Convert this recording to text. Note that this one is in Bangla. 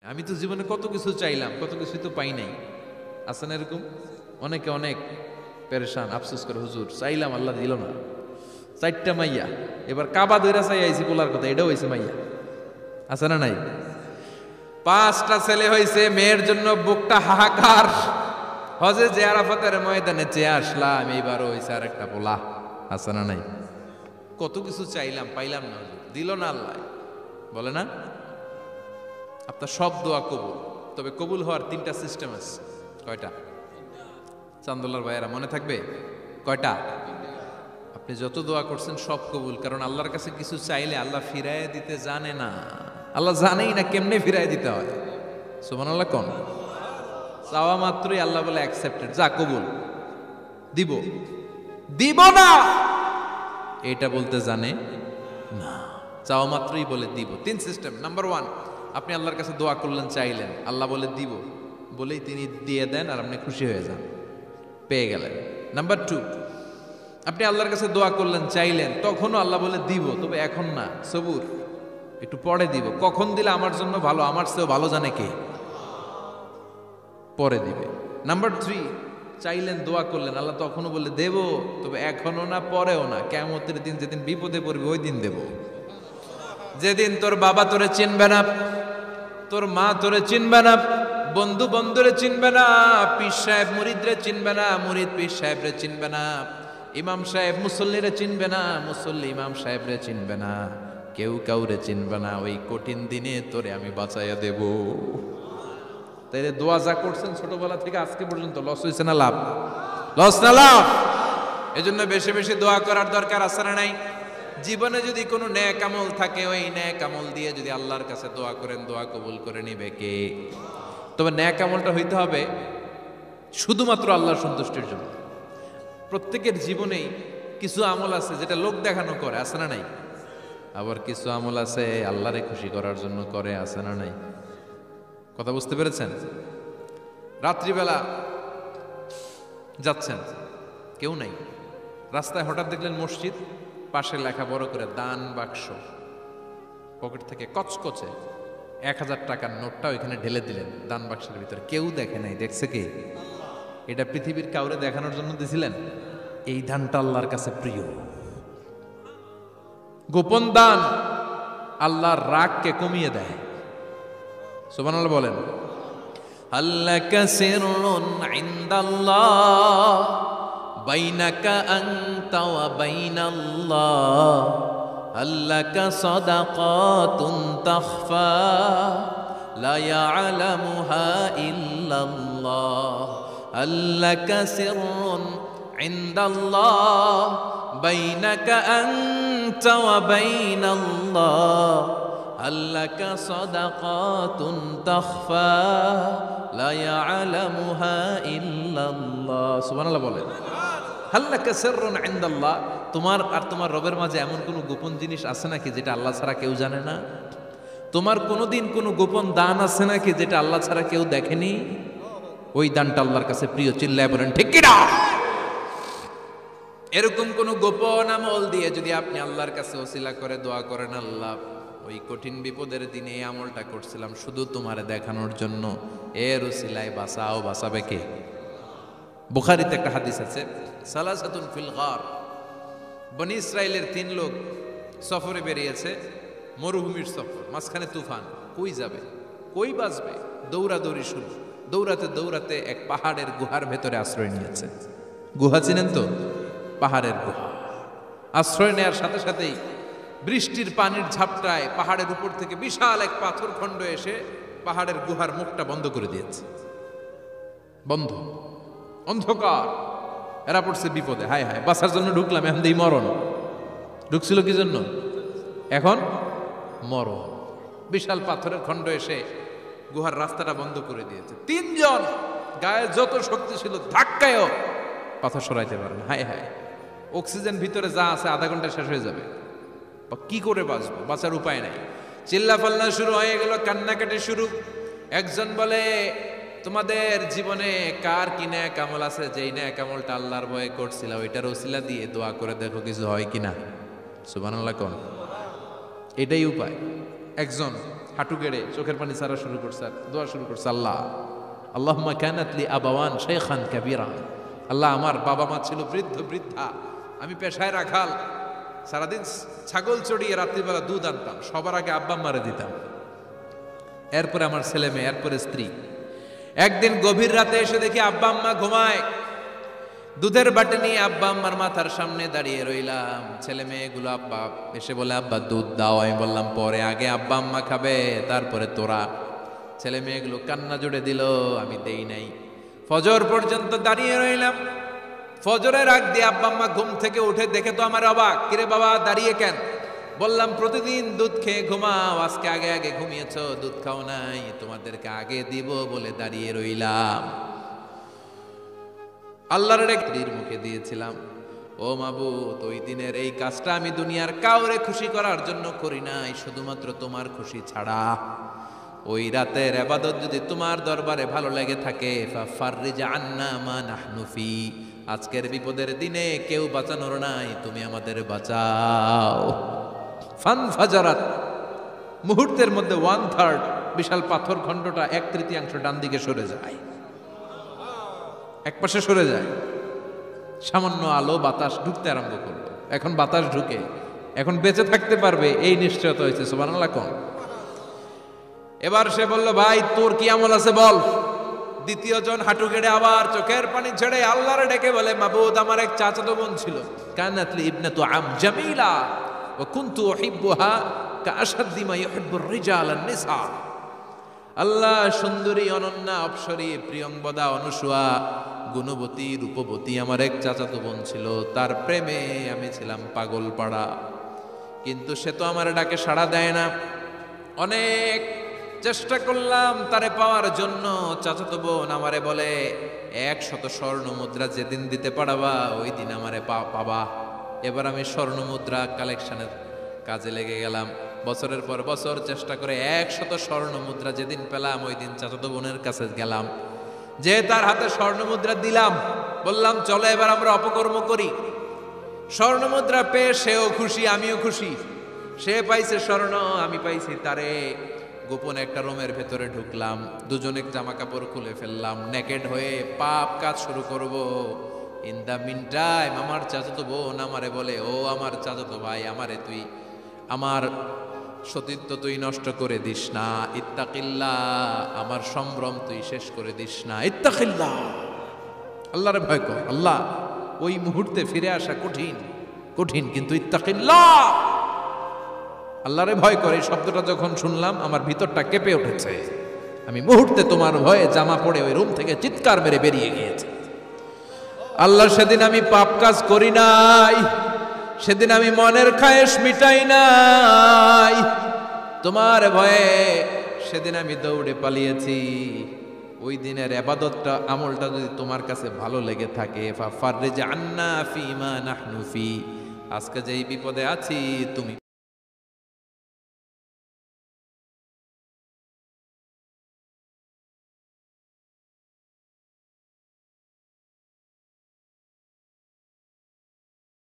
আমি তো জীবনে কত কিছু চাইলাম, কত কিছু তো পাই নাই। আছে না এরকম? অনেকে অনেক পেরেশান, আফসোস করে, হুজুর চাইলাম আল্লাহ দিল না। 4টা মাইয়া, এবার কাবা দইরা চাই আইছি পোলার কথা, এটাও হয়েছে মাইয়া। আছে না নাই? 5টা ছেলে হয়েছে, মেয়ের জন্য বুকটা হাহাকার। হজে যে আরাফাতের ময়দানে চেয়ে আসলাম, এইবারও হয়েছে আর একটা পোলা। আছে না নাই? কত কিছু চাইলাম, পাইলাম না, দিল না আল্লাহ। বলে না আপনার সব দোয়া কবুল, তবে কবুল হওয়ার 3টা সিস্টেম আছে। কয়টা? চান্দোলার ভাইয়েরা মনে থাকবে কয়টা? আপনি যত দোয়া করছেন সব কবুল, কারণ আল্লাহর কাছে কিছু চাইলে আল্লাহ ফিরায় দিতে জানে না। আল্লাহ জানেই না কেমনে ফিরায় দিতে হয়। সুবহানাল্লাহ কোন? চাওয়া মাত্রই আল্লাহ বলে অ্যাকসেপ্টেড, যা কবুল, দিব দিব না এটা বলতে জানে না, চাওয়া মাত্রই বলে দিব। 3 সিস্টেম। নাম্বার 1, আপনি আল্লাহর কাছে দোয়া করলেন, চাইলেন, আল্লাহ বলে দিব, বলেই তিনি দিয়ে দেন আর আপনি খুশি হয়ে যান, পেয়ে গেলেন। নাম্বার 2, আপনি আল্লাহর কাছে দোয়া করলেন, চাইলেন, তখনও আল্লাহ বলে দিব, তবে এখন না, সবুর, একটু পরে দিব। কখন দিলে আমার জন্য ভালো, আমার চেয়েও ভালো জানে কে, পরে দিবে। নাম্বার 3, চাইলেন, দোয়া করলেন, আল্লাহ তখনও বলে দেব, তবে এখনো না, পরেও না, কিয়ামতের দিন যেদিন বিপদে পড়বে ওই দিন দেব। যেদিন তোর বাবা তোরে চিনবে না, তোর মা তোরে চিনবে না, বন্ধু বন্ধুরে চিনবে না, পীর সাহেব মুরিদরে চিনবে না, মুরিদ পীর সাহেবরে চিনবে না, ইমাম সাহেব মুসল্লিরে চিনবে না, মুসল্লি ইমাম সাহেবরে চিনবে না, কেউ কাউরে চিনবে না। ওই কঠিন দিনে তোরে আমি বাঁচাইয়া দেব। তাই দোয়া যা করছেন ছোটবেলা থেকে আজকে পর্যন্ত, লস হয়েছে না লাভ? লস না লাভ? এজন্য বেশি বেশি দোয়া করার দরকার আছে না নাই? জীবনে যদি কোনো নেক আমল থাকে, ওই নেক আমল দিয়ে যদি আল্লাহর কাছে দোয়া করেন, দোয়া কবুল করে নিবে কে? তবে নেক আমলটা হইতে হবে শুধুমাত্র আল্লাহর সন্তুষ্টির জন্য। প্রত্যেকের জীবনেই কিছু আমল আছে যেটা লোক দেখানো করে, আছে না নাই? আবার কিছু আমল আছে আল্লাহরে খুশি করার জন্য করে, আছে না নাই? কথা বুঝতে পেরেছেন? রাত্রিবেলা যাচ্ছেন, কেউ নাই, রাস্তায় হঠাৎ দেখলেন মসজিদ, পাশে লেখা বড় করে দান বাক্স, পকেট থেকে কচকচে 1000 টাকার নোটটা ওইখানে ঢেলে দিলেন দান বাক্সের ভিতরে। কেউ দেখে নাই, দেখছে কে? এটা পৃথিবীর কাউরে দেখানোর জন্য দিছিলেন? এই দানটা আল্লাহর কাছে প্রিয়। গোপন দান আল্লাহর রাগকে কমিয়ে দেয়। সুবহানাল্লাহ বলেন। আল্লাকা সিররুন ইনদাল্লাহ বাইনাকা আনতা ওয়া বাইনাল্লাহ, আল্লাকা সাদাকাতুন তাখফা লা ইয়ালামুহা ইল্লাল্লাহ, আল্লাকা সিররুন ইনদাল্লাহ বাইনাকা আনতা ওয়া বাইনাল্লাহ, আল্লাকা সাদাকাতুন তাখফা লা ইয়ালামুহা ইল্লাল্লাহ। সুবহানাল্লাহ বলেন। আল্লাকা সিররুন ইনদাল্লাহ, তোমার আর তোমার রবের মাঝে এমন কোনো গোপন জিনিস আছে নাকি যেটা আল্লাহ ছাড়া কেউ জানে না? তোমার কোনোদিন কোনো গোপন দান আছে নাকি যেটা আল্লাহ ছাড়া কেউ দেখেনি? ওই দানটা আল্লাহর কাছে প্রিয়। চিল্লায় বলেন ঠিক কি না? এরকম কোন গোপন আমল দিয়ে যদি আপনি আল্লাহর কাছে ওসিলা করে দোয়া করেন, আল্লাহ ওই কঠিন বিপদের দিনে এই আমলটা করছিলাম শুধু তোমারে দেখানোর জন্য, এর ওসিলায় বাঁচাও, বাঁচাবে কে? বুখারীতে একটা হাদিস আছে, সালাসাতুন ফিল গার, বনি ইসরাইলের 3 লোক সফরে বেরিয়েছে, মরুভূমির সফর, মাঝখানে তুফান, কই যাবে, কই বাঁচবে, দৌড়াদৌড়ি শুরু। দৌড়াতে দৌড়াতে এক পাহাড়ের গুহার ভেতরে আশ্রয় নিয়েছে। গুহা চিনেন তো? পাহাড়ের গুহা। আশ্রয় নেওয়ার সাথে সাথেই বৃষ্টির পানির ঝাপটায় পাহাড়ের উপর থেকে বিশাল এক পাথর খণ্ড এসে পাহাড়ের গুহার মুখটা বন্ধ করে দিয়েছে। বন্ধ, অন্ধকার। এরা পড়ছে বিপদে, হায় হায় বাঁচার জন্য ঢুকলাম, এখন দিই মরণ। ঢুকছিল কি জন্য? এখন মরণ। বিশাল পাথরের খণ্ড এসে গুহার রাস্তাটা বন্ধ করে দিয়েছে। 3 জন গায়ে যত শক্তি ছিল ধাক্কায়ও পাথর সরাইতে পারে না। হায় হায়, অক্সিজেন ভিতরে যা আছে আধা ঘন্টা শেষ হয়ে যাবে। কি করে বাঁচবো? বাঁচার উপায় নাই। চিল্লা ফাল্লা শুরু হয়ে গেল, কান্নাকাটি শুরু। একজন বলে, তোমাদের জীবনে কার কি নেক আমল আছে, যেই নেক আমলটা আল্লাহর ভয়ে করছিল ওইটার ওসিলা দিয়ে দোয়া করে দেখো কিছু হয় কিনা। সুবহানাল্লাহ কোন? এটাই উপায়। একজন হাঁটু গেড়ে চোখের পানি ছাড়া শুরু করছে আর দোয়া শুরু করছে, আল্লাহ আল্লাহুম্মা কানাত লি আবাওয়ান শাইখান কাবীরা, আল্লাহ আমার বাবা মা ছিল বৃদ্ধ বৃদ্ধা, আমি পেশায় রাখাল, সারাদিন ছাগল চড়িয়ে রাত্রিবেলা দুধ আনতাম, সবার আগে আব্বা আম্মারে দিতাম, এরপরে আমার ছেলে মেয়ে, এরপরে স্ত্রী। একদিন গভীর রাতে এসে দেখি আব্বা আম্মা ঘুমায়, দুধের বাটি নিয়ে আব্বা আম্মার মাথার সামনে দাঁড়িয়ে রইলাম। ছেলে মেয়েগুলো আব্বা এসে বলে আব্বা দুধ দাও, আমি বললাম পরে, আগে আব্বা আম্মা খাবে তারপরে তোরা। ছেলে মেয়েগুলো কান্না জুড়ে দিল, আমি দেই নাই। ফজর পর্যন্ত দাঁড়িয়ে রইলাম। ফজরের আগ দিয়ে আব্বা আম্মা ঘুম থেকে উঠে দেখে তো আমার অবাক, কিরে বাবা দাঁড়িয়ে কেন? বললাম প্রতিদিন দুধ খেয়ে ঘুমাও, আজকে আগে আগে ঘুমিয়েছ, দুধ খাও নাই, তোমাদেরকে আগে দিব বলে দাঁড়িয়ে রইলাম। আল্লাহর একটির মুখে দিয়েছিলাম, ও মাবুদ ওই দিনের এই কাজটা আমি দুনিয়ার কাউরে খুশি করার জন্য করি নাই, শুধুমাত্র তোমার খুশি ছাড়া। ওই রাতের ইবাদত যদি তোমার দরবারে ভালো লেগে থাকে, ফাফাররিজ আন্না মা নাহনু ফি, আজকের বিপদের দিনে কেউ বাঁচানোর নাই, তুমি আমাদের বাঁচাও। ফানফাজারাত, মুহূর্তের মধ্যে 1/3 বিশাল পাথর খণ্ডটা 1/3 ডান দিকে সরে যায়, এক পাশে সরে যায়। সামান্য আলো বাতাস ঢুকতে আরম্ভ করলো। এখন বাতাস ঢুকে, এখন বেঁচে থাকতে পারবে এই নিশ্চয়তা হয়েছে। সুবহানাল্লাহ কোন। এবার সে বলল, ভাই তোর কি আমল আছে বল। দ্বিতীয় জন হাঁটু গেড়ে আবার চোখের পানি ছেড়ে আল্লাহরে ডেকে বলে, মাবুদ আমার এক চাচাতো বোন ছিল, কানাতলি ইবনাতু আম জামিলা ওয়া কুনতু উহিব্বুহা কাআশাদ্দি মা ইউহিব্বুর রিজাল আন-নিসা। আল্লাহ সুন্দরী অনন্যা অপসরী প্রিয়ংবদা অনুসুয়া গুণবতী রূপবতী আমার এক চাচাতো বোন ছিল, তার প্রেমে আমি ছিলাম পাগল পাড়া, কিন্তু সে তো আমার ডাকে সাড়া দেয় না। অনেক চেষ্টা করলাম তারে পাওয়ার জন্য। চাচাতো বোন আমারে বলে, 100 স্বর্ণ মুদ্রা যেদিন দিতে পারবা ওই দিন আমারে পাবা। এবার আমি স্বর্ণ মুদ্রা কালেকশনের কাজে লেগে গেলাম। বছরের পর বছর চেষ্টা করে 100 স্বর্ণ মুদ্রা যেদিন পেলাম ওই দিন চাচাতো বোনের কাছে গেলাম, যে তার হাতে স্বর্ণ মুদ্রা দিলাম, বললাম চলো এবার আমরা অপকর্ম করি। স্বর্ণ মুদ্রা পেয়ে সেও খুশি, আমিও খুশি। সে পাইছে স্বর্ণ, আমি পাইছি তারে। গোপনে একটা রুমের ভেতরে ঢুকলাম, দুজনে জামা কাপড় খুলে ফেললাম, নেকেড হয়ে পাপ কাজ শুরু করব। ইন দা মিন টাইম আমার চাচাতো বোন আমারে বলে, ও আমার চাচাতো ভাই, আমারে তুই আমার সতীত্ব তুই নষ্ট করে দিস না, ইত্তাকিল্লাহ, আমার সম্ভ্রম তুই শেষ করে দিস না, ইত্তাকিল্লাহ, আল্লাহরে ভয় কর। আল্লাহ ওই মুহূর্তে ফিরে আসা কঠিন কঠিন, কিন্তু ইত্তাকিল্লাহ, আল্লাহরে ভয় করে এই শব্দটা যখন শুনলাম আমার ভিতরটা কেঁপে উঠেছে। আমি মুহূর্তে তোমার ভয়ে জামা পড়ে ওই রুম থেকে চিৎকার মেরে বেরিয়ে গিয়েছি। আল্লাহ সেদিন আমি পাপ কাজ করি নাই, সেদিন আমি মনের খায়েশ মিটাই নাই, তোমার ভয়ে সেদিন আমি দৌড়ে পালিয়েছি। ওই দিনের ইবাদতটা আমলটা যদি তোমার কাছে ভালো লেগে থাকে, ফাফাররিজ আন্না ফিমা নাহনু ফি, আজকে যেই বিপদে আছি তুমি